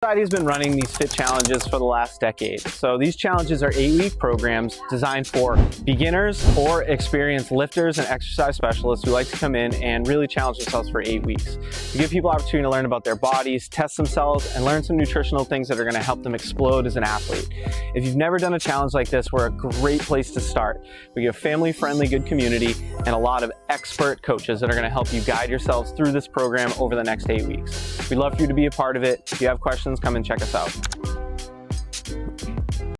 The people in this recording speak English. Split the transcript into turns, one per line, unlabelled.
Societe has been running these fit challenges for the last decade. So these challenges are 8-week programs designed for beginners or experienced lifters and exercise specialists who like to come in and really challenge themselves for 8 weeks. To give people opportunity to learn about their bodies, test themselves, and learn some nutritional things that are going to help them explode as an athlete. If you've never done a challenge like this, we're a great place to start. We have a family-friendly, good community and a lot of expert coaches that are going to help you guide yourselves through this program over the next 8 weeks. We'd love for you to be a part of it. If you have questions, come and check us out.